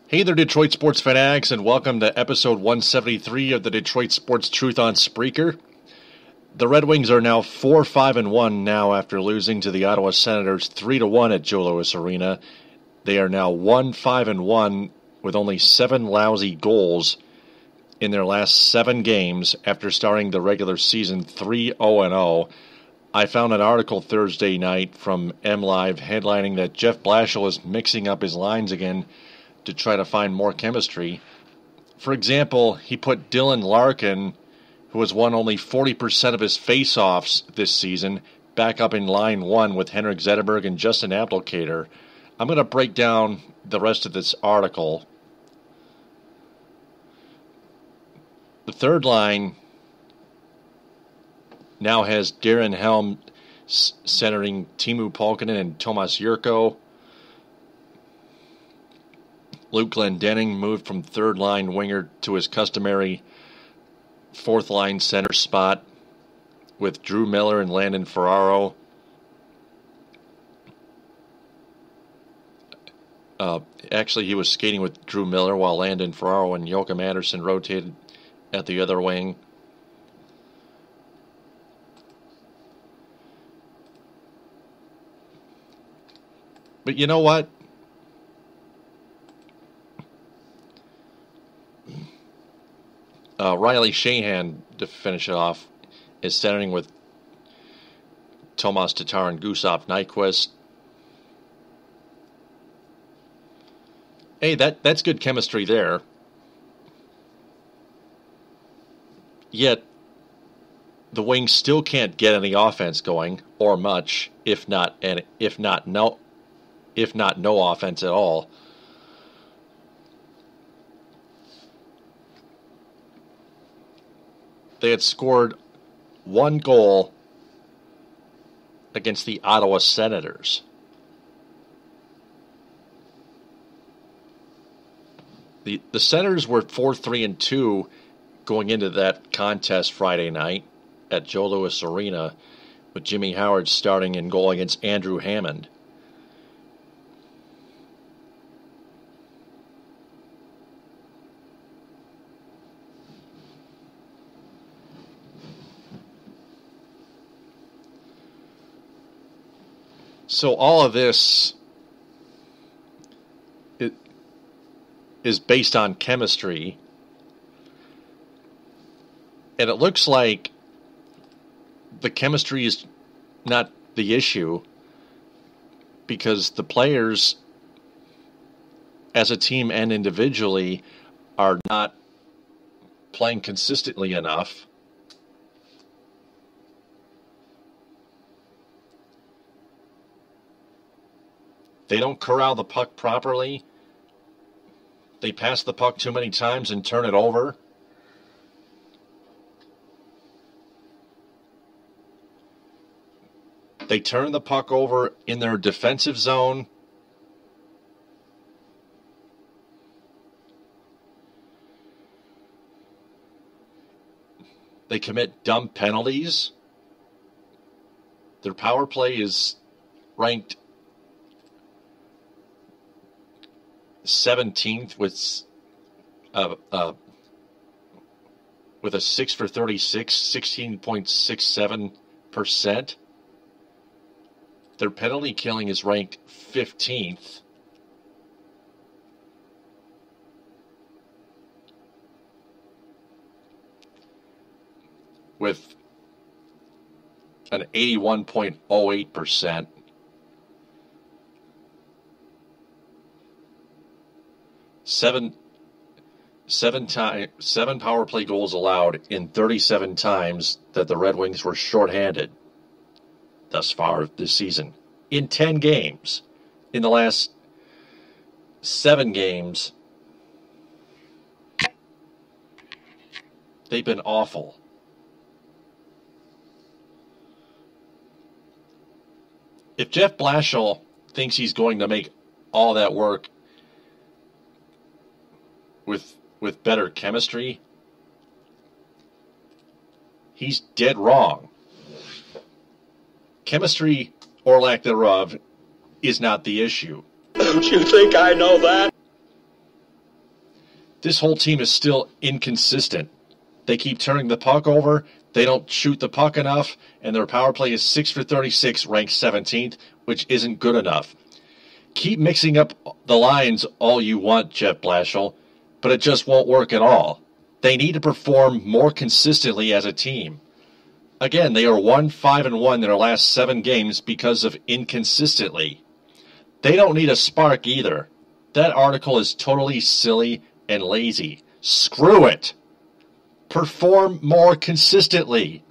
Hey there, Detroit sports fanatics, and welcome to episode 173 of the Detroit Sports Truth on Spreaker. The Red Wings are now 4-5-1 now after losing to the Ottawa Senators 3-1 at Joe Louis Arena. They are now 1-5-1 with only 7 lousy goals in their last 7 games after starting the regular season 3-0-0. I found an article Thursday night from MLive headlining that Jeff Blashill is mixing up his lines again to try to find more chemistry. For example, he put Dylan Larkin, who has won only 40% of his face-offs this season, back up in line 1 with Henrik Zetterberg and Justin Abdelkader. I'm going to break down the rest of this article. The third line now has Darren Helm centering Timu Polkinen and Tomas Jurko. Luke Glendening moved from third-line winger to his customary fourth-line center spot with Drew Miller and Landon Ferraro. Actually, he was skating with Drew Miller while Landon Ferraro and Joachim Anderson rotated at the other wing. But you know what? Riley Shahan, to finish it off, is centering with Tomas Tatar and Gustav Nyquist. Hey, that's good chemistry there. Yet, the Wings still can't get any offense going, or much, if not no offense at all. They had scored 1 goal against the Ottawa Senators. The Senators were 4-3-2 going into that contest Friday night at Joe Louis Arena, with Jimmy Howard starting in goal against Andrew Hammond. So all of this is based on chemistry, and it looks like the chemistry is not the issue because the players, as a team and individually, are not playing consistently enough. They don't corral the puck properly. They pass the puck too many times and turn it over. They turn the puck over in their defensive zone. They commit dumb penalties. Their power play is ranked 17th with a 6 for 36, 16.67%. Their penalty killing is ranked 15th. With an 81.08%. Seven power play goals allowed in 37 times that the Red Wings were shorthanded thus far this season. In 10 games. In the last 7 games, they've been awful. If Jeff Blashill thinks he's going to make all that work with better chemistry, he's dead wrong. Chemistry, or lack thereof, is not the issue. Don't you think I know that? This whole team is still inconsistent. They keep turning the puck over, they don't shoot the puck enough, and their power play is 6 for 36, ranked 17th, which isn't good enough. Keep mixing up the lines all you want, Jeff Blashill, but it just won't work at all. They need to perform more consistently as a team. Again, they are 1-5-1 in their last 7 games because of inconsistently. They don't need a spark either. That article is totally silly and lazy. Screw it. Perform more consistently.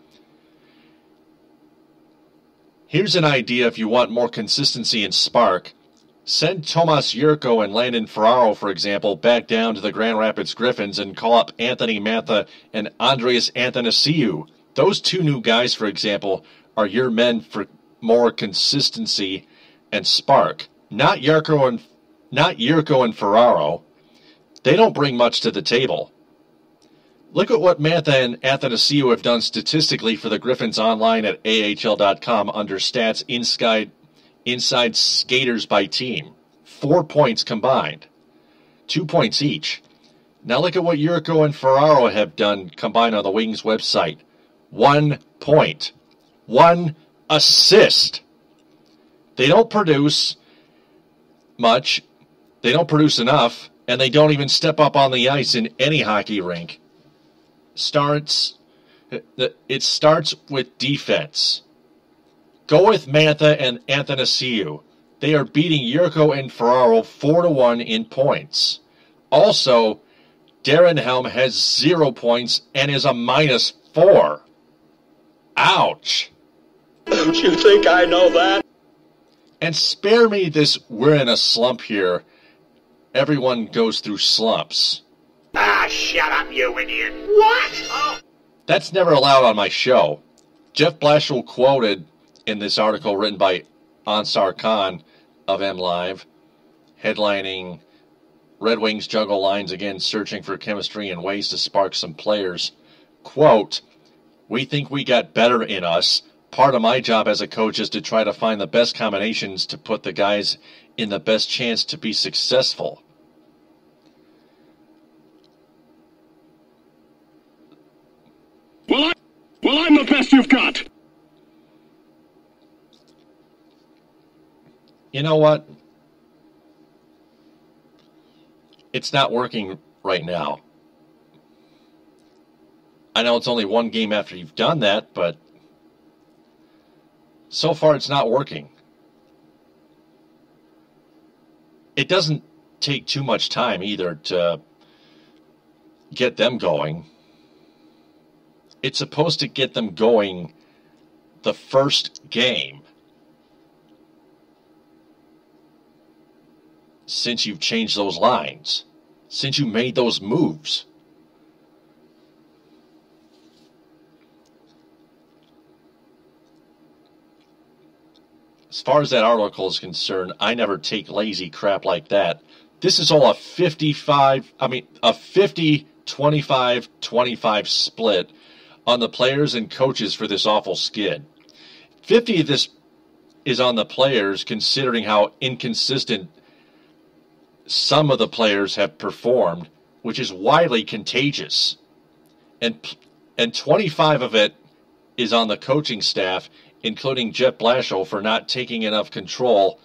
Here's an idea if you want more consistency and spark. Send Tomas Jurko and Landon Ferraro, for example, back down to the Grand Rapids Griffins and call up Anthony Mantha and Andreas Athanasiou. Those 2 new guys, for example, are your men for more consistency and spark. Not Jurko and Ferraro. They don't bring much to the table. Look at what Mantha and Athanasiou have done statistically for the Griffins online at AHL.com under stats inside skaters by team. 4 points combined. 2 points each. Now look at what Jurko and Ferraro have done combined on the Wings website. 1 point. 1 assist. They don't produce much. They don't produce enough. And they don't even step up on the ice in any hockey rink. It starts with defense. Go with Mantha and Athanasiou. They are beating Jurko and Ferraro 4-1 in points. Also, Darren Helm has 0 points and is a -4. Ouch. Don't you think I know that? And spare me this we're in a slump here. Everyone goes through slumps. Ah, shut up, you idiot. What? Oh. That's never allowed on my show. Jeff Blashill quoted in this article written by Ansar Khan of MLive, headlining Red Wings juggle lines again, searching for chemistry and ways to spark some players. Quote, "We think we got better in us. Part of my job as a coach is to try to find the best combinations to put the guys in the best chance to be successful." Well, I'm the best you've got. You know what? It's not working right now. I know it's only 1 game after you've done that, but so far it's not working. It doesn't take too much time either to get them going. It's supposed to get them going the first game since you've changed those lines, since you made those moves. As far as that article is concerned, I never take lazy crap like that. This is all a 50-25-25 split on the players and coaches for this awful skid. 50 of this is on the players, considering how inconsistent some of the players have performed, which is widely contagious. And 25 of it is on the coaching staff, including Jeff Blashill, for not taking enough control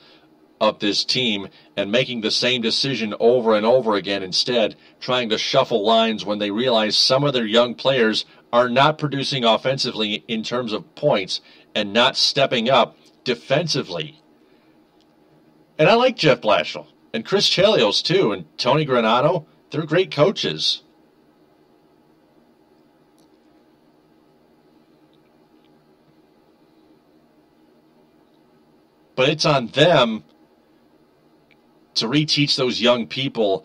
of this team and making the same decision over and over again, instead trying to shuffle lines when they realize some of their young players are not producing offensively in terms of points and not stepping up defensively. And I like Jeff Blashill and Chris Chelios too, and Tony Granato. They're great coaches. But it's on them to reteach those young people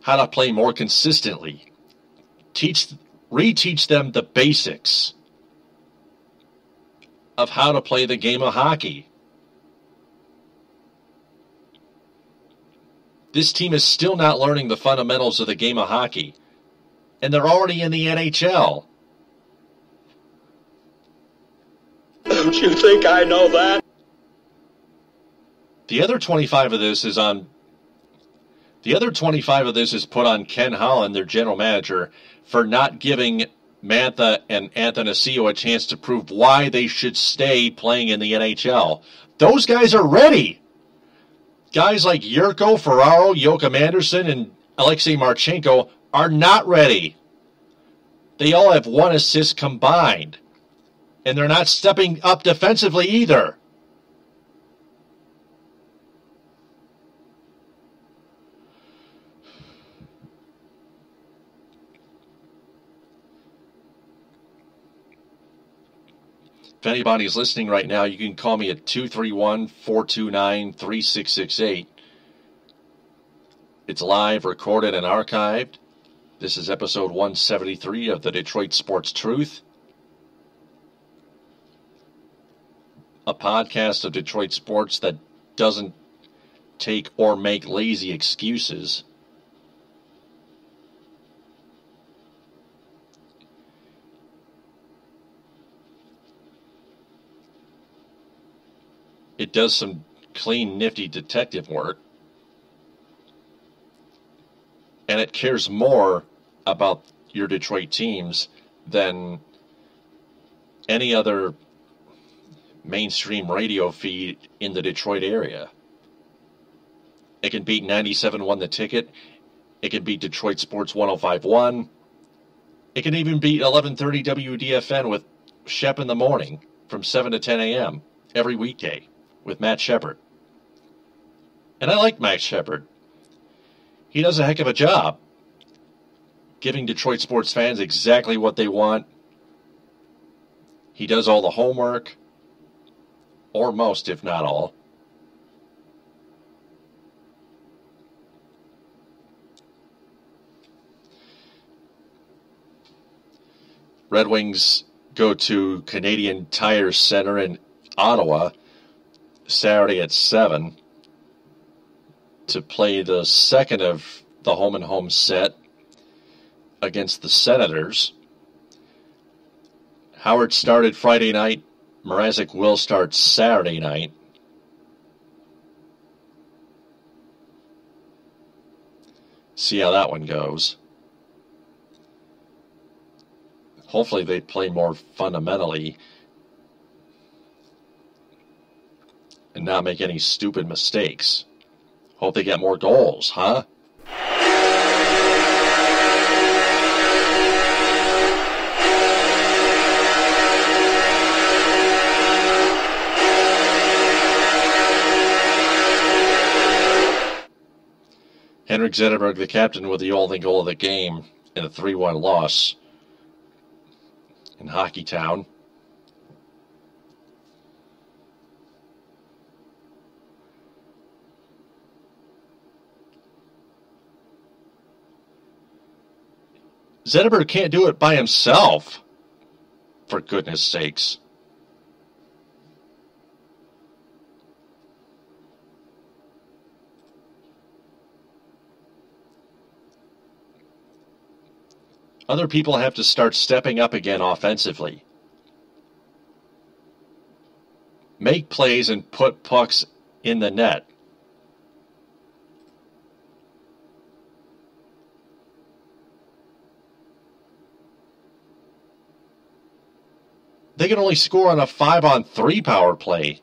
how to play more consistently. Reteach them the basics of how to play the game of hockey. This team is still not learning the fundamentals of the game of hockey, and they're already in the NHL. Don't you think I know that? The other 25 of this is on The other 25 of this is put on Ken Holland, their general manager, for not giving Mantha and Athanasio a chance to prove why they should stay playing in the NHL. Those guys are ready. Guys like Yurko, Ferraro, Joachim Anderson, and Alexei Marchenko are not ready. They all have 1 assist combined. And they're not stepping up defensively either. If anybody's listening right now, you can call me at 231-429-3668. It's live, recorded, and archived. This is episode 173 of the Detroit Sports Truth, a podcast of Detroit sports that doesn't take or make lazy excuses. It does some clean, nifty detective work. And it cares more about your Detroit teams than any other mainstream radio feed in the Detroit area. It can beat 97.1 The Ticket. It can beat Detroit Sports 105.1. It can even beat 1130 WDFN with Shep in the morning from 7 to 10 a.m. every weekday with Matt Shepard. And I like Matt Shepard. He does a heck of a job giving Detroit sports fans exactly what they want. He does all the homework, or most, if not all. Red Wings go to Canadian Tire Center in Ottawa Saturday at 7 to play the second of the home-and-home set against the Senators. Howard started Friday night. Mrazek will start Saturday night. See how that one goes. Hopefully they play more fundamentally and not make any stupid mistakes. Hope they get more goals, huh? Henrik Zetterberg, the captain, with the only goal of the game in a 3-1 loss in Hockeytown. Zetterberg can't do it by himself, for goodness sakes. Other people have to start stepping up again offensively. Make plays and put pucks in the net. They can only score on a 5-on-3 power play.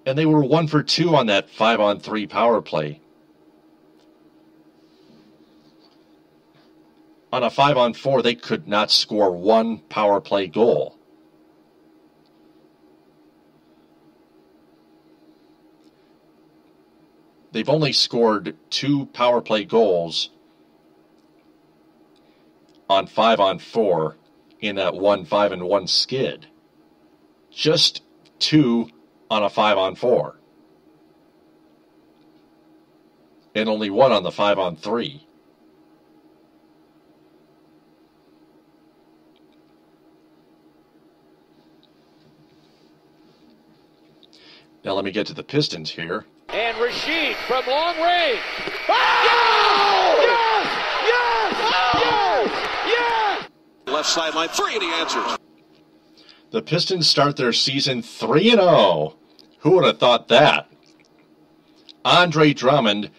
And they were 1 for 2 on that 5-on-3 power play. On a 5-on-4, they could not score 1 power play goal. They've only scored 2 power play goals on 5-on-4 in that 1-5-1 skid. Just 2 on a 5-on-4. And only 1 on the 5-on-3. Now let me get to the Pistons here. And Rashid from long range. Oh! Yes! Yes! Yes! Yes! Left sideline, 3, and he answers. The Pistons start their season 3-0. Who would have thought that? Andre Drummond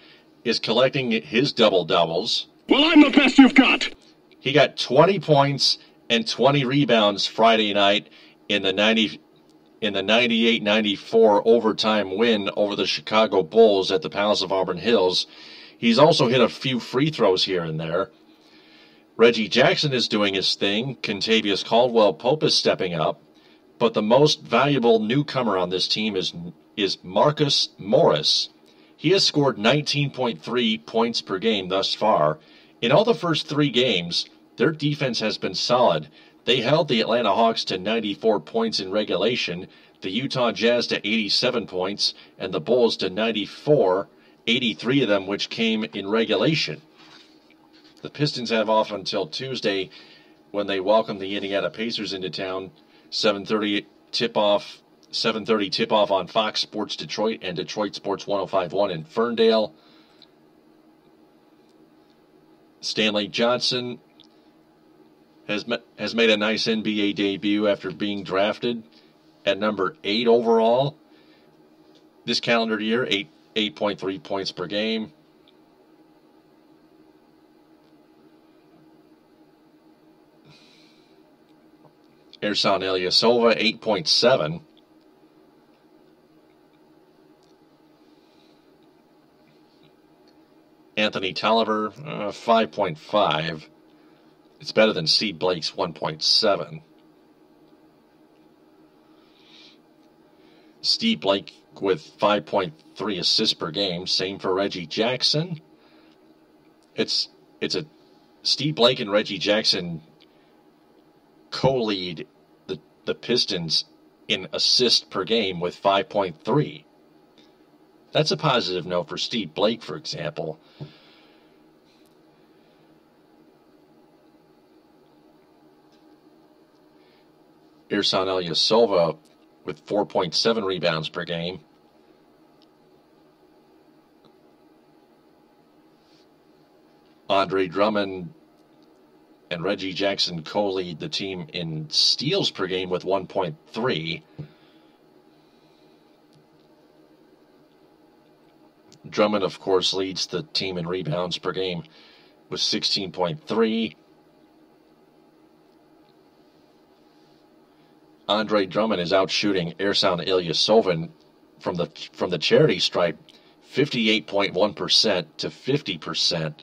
is collecting his double-doubles. Well, I'm the best you've got. He got 20 points and 20 rebounds Friday night in the 98-94 overtime win over the Chicago Bulls at the Palace of Auburn Hills. He's also hit a few free throws here and there. Reggie Jackson is doing his thing. Kentavious Caldwell-Pope is stepping up. But the most valuable newcomer on this team is Marcus Morris. He has scored 19.3 points per game thus far. In all the first 3 games, their defense has been solid. They held the Atlanta Hawks to 94 points in regulation, the Utah Jazz to 87 points, and the Bulls to 94, 83 of them which came in regulation. The Pistons have off until Tuesday when they welcome the Indiana Pacers into town. 7:30 tip-off on Fox Sports Detroit and Detroit Sports 105.1 in Ferndale. Stanley Johnson has made a nice NBA debut after being drafted at number 8 overall this calendar year, 8.3 points per game. Ersan Ilyasova, 8.7. Anthony Tolliver, 5.5. It's better than Steve Blake's 1.7. Steve Blake with 5.3 assists per game. Same for Reggie Jackson. It's a Steve Blake and Reggie Jackson co-lead the Pistons in assists per game with 5.3. That's a positive note for Steve Blake, for example. Ersan Ilyasova with 4.7 rebounds per game. Andre Drummond and Reggie Jackson co-lead the team in steals per game with 1.3. Drummond, of course, leads the team in rebounds per game with 16.3. Andre Drummond is out shooting Ersan Ilyasova from the charity stripe 58.1% to 50%.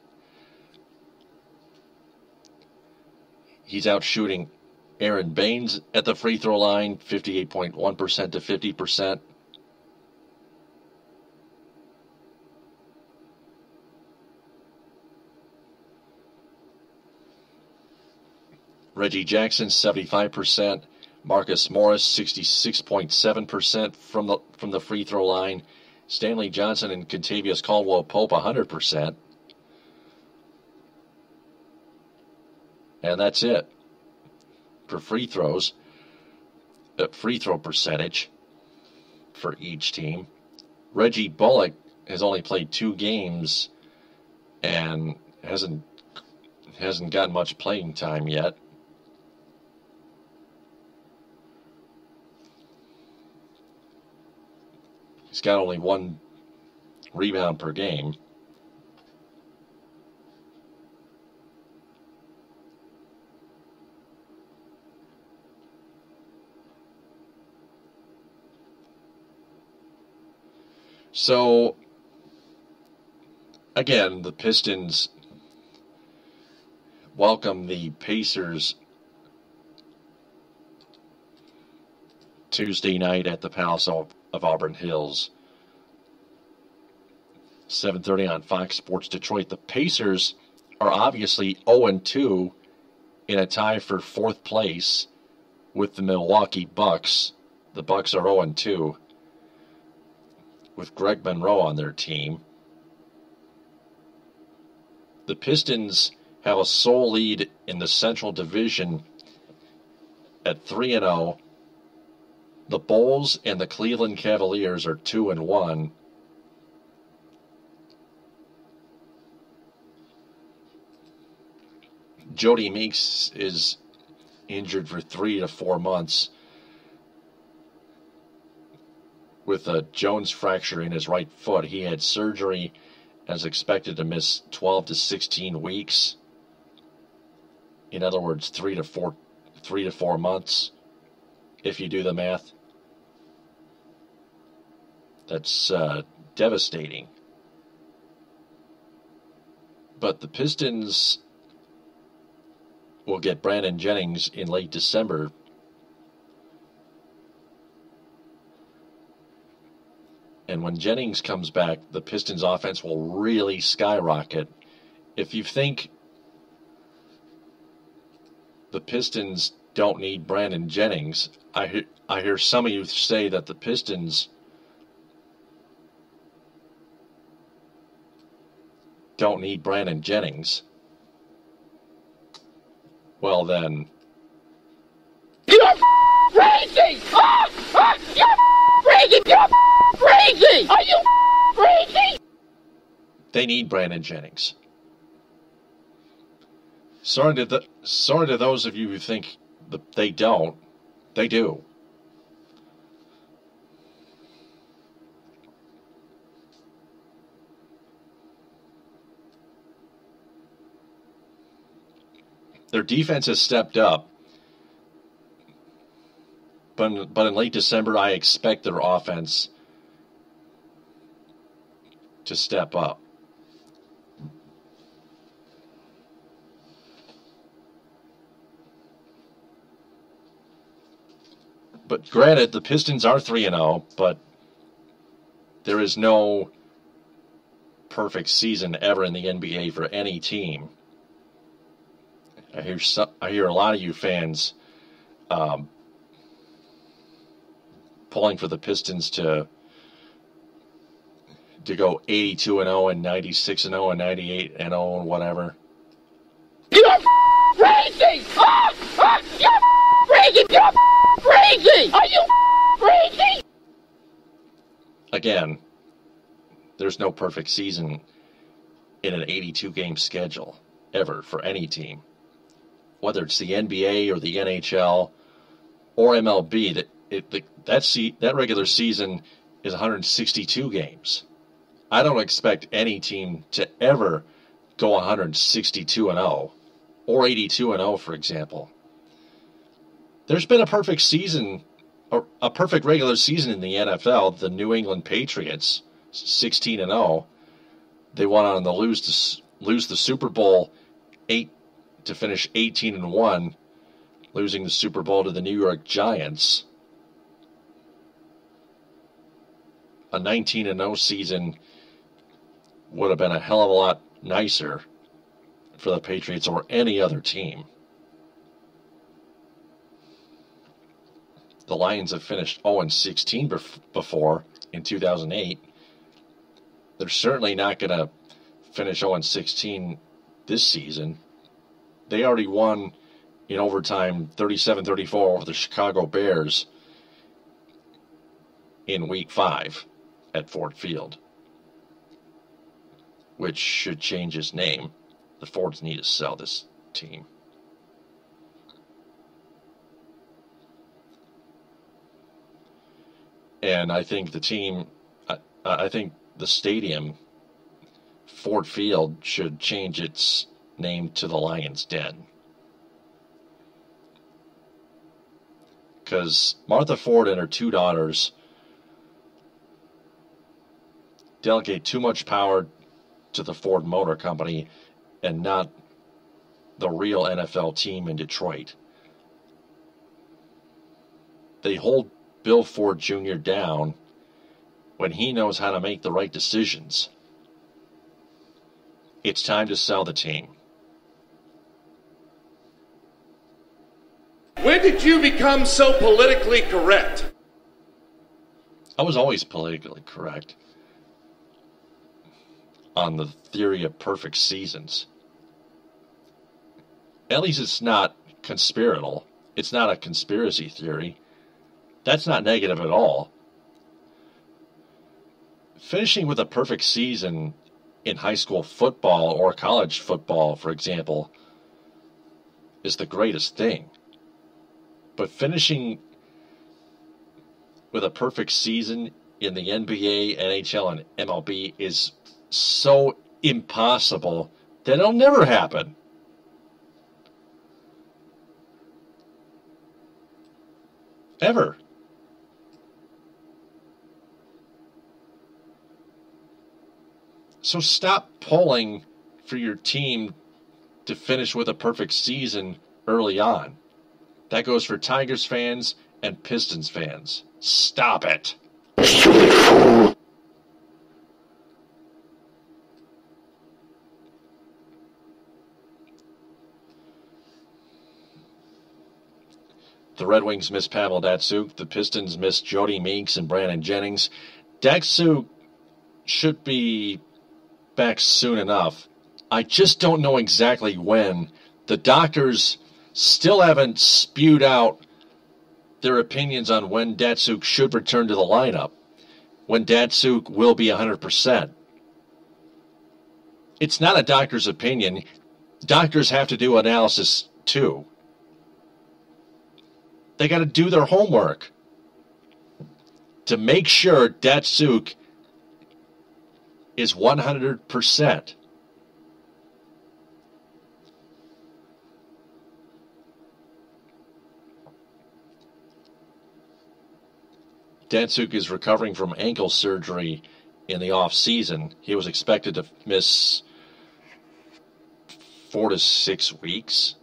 He's out shooting Aaron Baines at the free throw line 58.1% to 50%. Reggie Jackson 75%. Marcus Morris 66.7% from the free throw line. Stanley Johnson and Kentavious Caldwell-Pope 100%. And that's it for free throws. Free throw percentage for each team. Reggie Bullock has only played 2 games and hasn't gotten much playing time yet. He's got only 1 rebound per game. So, again, the Pistons welcome the Pacers Tuesday night at the Palace of Auburn Hills. 7:30 on Fox Sports Detroit. The Pacers are obviously 0-2 in a tie for 4th place with the Milwaukee Bucks. The Bucks are 0-2 with Greg Monroe on their team. The Pistons have a sole lead in the Central Division at 3-0. The Bulls and the Cleveland Cavaliers are 2-1. Jody Meeks is injured for 3 to 4 months. with a Jones fracture in his right foot. He had surgery and is expected to miss 12 to 16 weeks. In other words, 3 to 4 months, if you do the math. That's devastating. But the Pistons will get Brandon Jennings in late December. And when Jennings comes back, the Pistons offense will really skyrocket. If you think the Pistons don't need Brandon Jennings, I hear some of you say that the Pistons don't need Brandon Jennings. Well then, You're crazy! You're crazy! You're crazy! Are you crazy? they need Brandon Jennings. Sorry to those of you who think that they don't. They do. Their defense has stepped up, but in late December, I expect their offense to step up. But granted, the Pistons are 3-0, but there is no perfect season ever in the NBA for any team. I hear a lot of you fans pulling for the Pistons to go 82-0 and 96-0 and 98-0 and whatever. You're crazy! You're crazy! You're crazy! Are you crazy? Again, there's no perfect season in an 82-game schedule ever for any team. Whether it's the NBA or the NHL or MLB, that regular season is 162 games. I don't expect any team to ever go 162-0 or 82-0, for example. There's been a perfect season, or a perfect regular season in the NFL. The New England Patriots, 16-0. They went on to lose the Super Bowl to finish 18-1, losing the Super Bowl to the New York Giants. A 19-0 season would have been a hell of a lot nicer for the Patriots or any other team. The Lions have finished 0-16 before in 2008. They're certainly not going to finish 0-16 this season. They already won in overtime 37-34 over the Chicago Bears in Week 5 at Ford Field, which should change its name. The Fords need to sell this team. And I think I think the stadium, Ford Field, should change its name to the Lion's Den. Because Martha Ford and her two daughters delegate too much power to the Ford Motor Company and not the real NFL team in Detroit. They hold Bill Ford Jr. down when he knows how to make the right decisions. It's time to sell the team. When did you become so politically correct? I was always politically correct on the theory of perfect seasons. At least it's not conspiratorial. It's not a conspiracy theory. That's not negative at all. Finishing with a perfect season in high school football or college football, for example, is the greatest thing. But finishing with a perfect season in the NBA, NHL, and MLB is so impossible that it'll never happen. Ever. So stop pulling for your team to finish with a perfect season early on. That goes for Tigers fans and Pistons fans. Stop it. The Red Wings miss Pavel Datsyuk. The Pistons miss Jody Meeks and Brandon Jennings. Datsyuk should be back soon enough. I just don't know exactly when. The doctors still haven't spewed out their opinions on when Datsyuk should return to the lineup, when Datsyuk will be 100%. It's not a doctor's opinion. Doctors have to do analysis too. They got to do their homework to make sure Datsyuk is 100%. Datsyuk is recovering from ankle surgery in the off-season. He was expected to miss 4 to 6 weeks.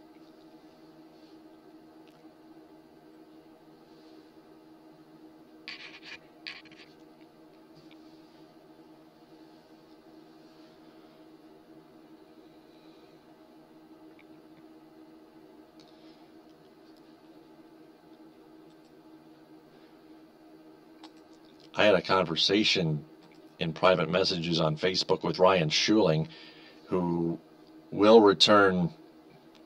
I had a conversation in private messages on Facebook with Ryan Schuling, who will return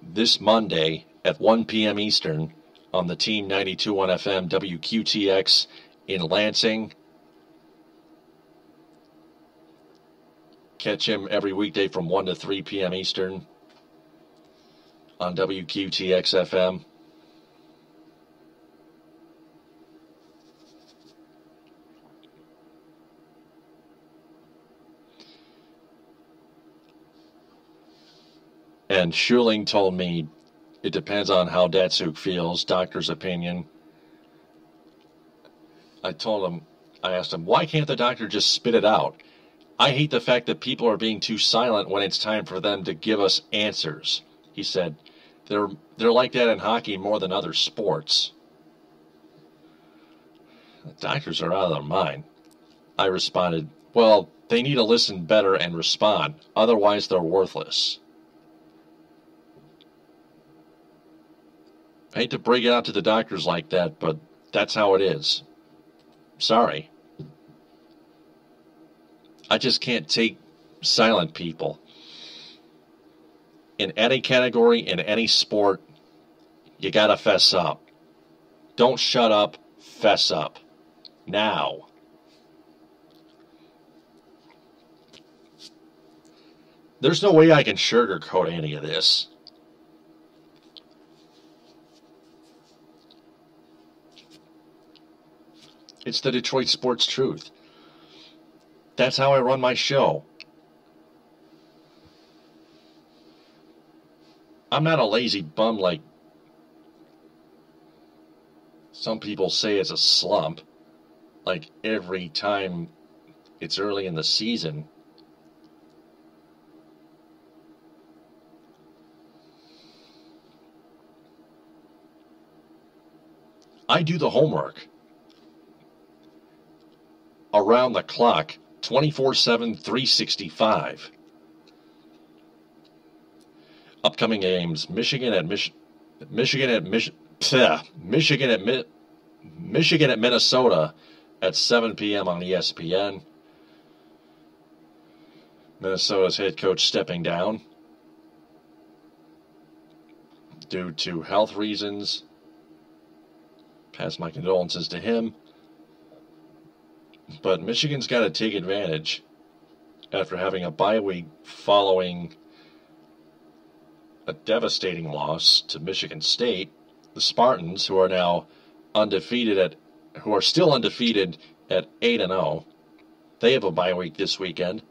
this Monday at 1 p.m. Eastern on the Team 92.1 FM WQTX in Lansing. Catch him every weekday from 1 to 3 p.m. Eastern on WQTX FM. And Schuling told me it depends on how Datsyuk feels, doctor's opinion. I asked him, why can't the doctor just spit it out? I hate the fact that people are being too silent when it's time for them to give us answers. He said, they're like that in hockey more than other sports. The doctors are out of their mind. I responded, well, they need to listen better and respond. Otherwise, they're worthless. I hate to break it out to the doctors like that, but that's how it is. Sorry. I just can't take silent people. In any category, in any sport, you gotta fess up. Don't shut up, fess up. Now. There's no way I can sugarcoat any of this. It's the Detroit Sports Truth. That's how I run my show. I'm not a lazy bum like some people say it's a slump. Like every time it's early in the season. I do the homework. Around the clock, 24/7, 365. Upcoming games: Michigan at Minnesota at 7 p.m. on ESPN. Minnesota's head coach stepping down due to health reasons. Pass my condolences to him. But Michigan's got to take advantage after having a bye week following a devastating loss to Michigan State. The Spartans, who are still undefeated at 8-0. They have a bye week this weekend.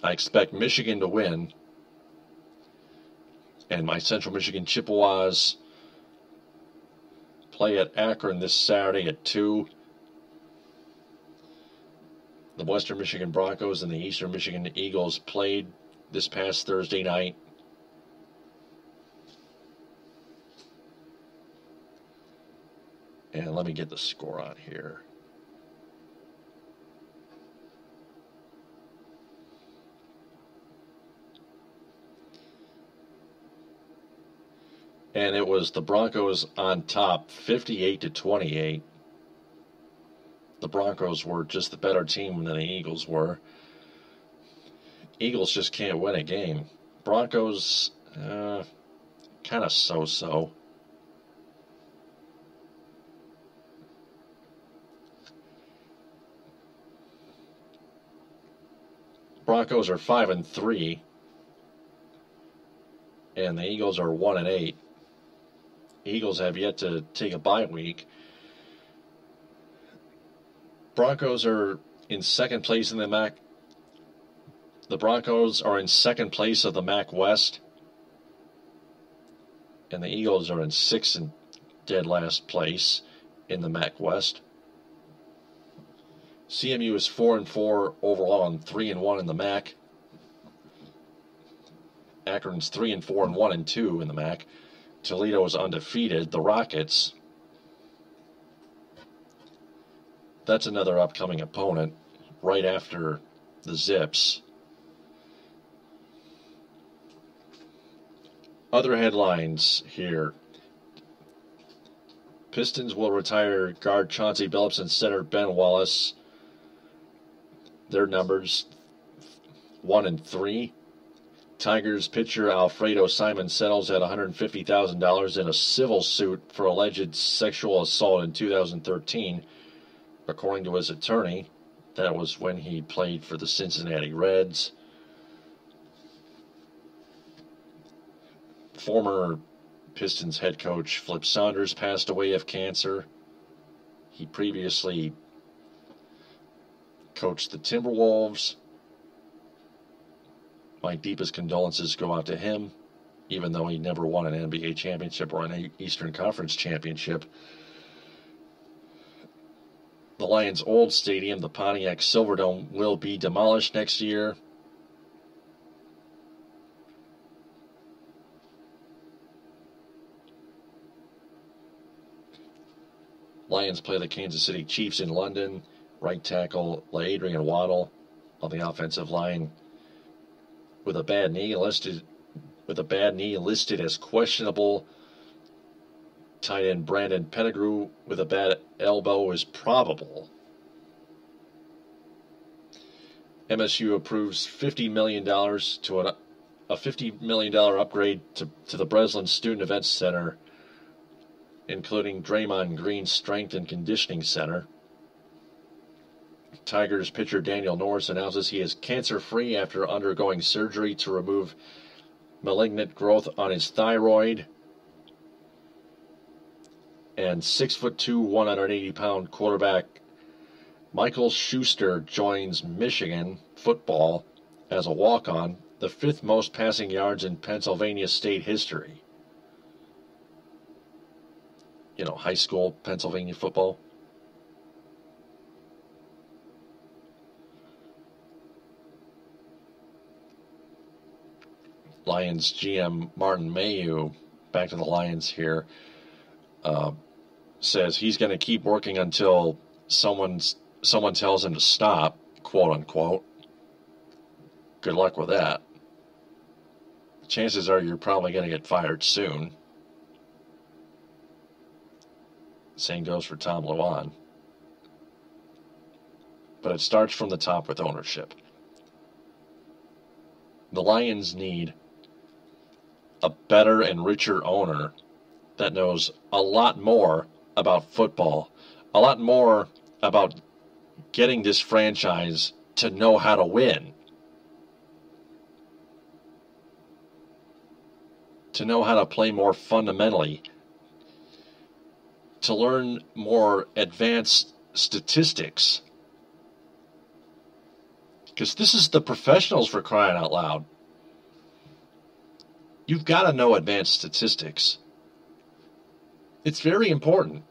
I expect Michigan to win. And my Central Michigan Chippewas play at Akron this Saturday at 2. The Western Michigan Broncos and the Eastern Michigan Eagles played this past Thursday night. And let me get the score on here. And it was the Broncos on top, 58-28. The Broncos were just the better team than the Eagles were. Eagles just can't win a game. Broncos, kind of so-so. Broncos are 5-3, and the Eagles are 1-8. Eagles have yet to take a bye week. Broncos are in second place in the MAC. The Broncos are in second place of the MAC West, and the Eagles are in sixth and dead last place in the MAC West. CMU is 4-4 overall and 3-1 in the MAC. Akron's 3-4 and 1-2 in the MAC. Toledo is undefeated. The Rockets, that's another upcoming opponent right after the Zips. Other headlines here. Pistons will retire guard Chauncey Billups and center Ben Wallace. Their numbers 1-3. Tigers pitcher Alfredo Simon settles at $150,000 in a civil suit for alleged sexual assault in 2013. According to his attorney, that was when he played for the Cincinnati Reds. Former Pistons head coach Flip Saunders passed away of cancer. He previously coached the Timberwolves. My deepest condolences go out to him, even though he never won an NBA championship or an Eastern Conference championship. The Lions' old stadium, the Pontiac Silverdome, will be demolished next year. Lions play the Kansas City Chiefs in London. Right tackle LaAdrian Waddle on the offensive line with a bad knee listed as questionable. Tight end Brandon Pettigrew with a bad elbow is probable. MSU approves $50 million to a $50 million upgrade to the Breslin Student Events Center, including Draymond Green's Strength and Conditioning Center. Tigers pitcher Daniel Norris announces he is cancer-free after undergoing surgery to remove malignant growth on his thyroid. And 6'2", 180-pound quarterback Michael Schuster joins Michigan football as a walk-on, the fifth most passing yards in Pennsylvania state history. You know, high school Pennsylvania football. Lions GM Martin Mayhew, back to the Lions here, says he's going to keep working until someone tells him to stop, quote unquote. Good luck with that. Chances are you're probably going to get fired soon. Same goes for Tom Luan. But it starts from the top with ownership. The Lions need a better and richer owner that knows a lot more about football, a lot more about getting this franchise to know how to win, to know how to play more fundamentally. to learn more advanced statistics. Because this is the professionals, for crying out loud. You've got to know advanced statistics. It's very important.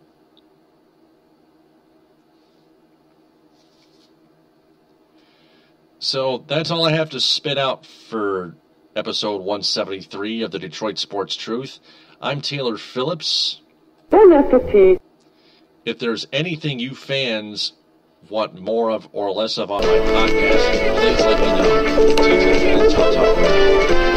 So that's all I have to spit out for episode 173 of the Detroit Sports Truth. I'm Taylor Phillips. If there's anything you fans want more of or less of on my podcast, please let me know. Talk.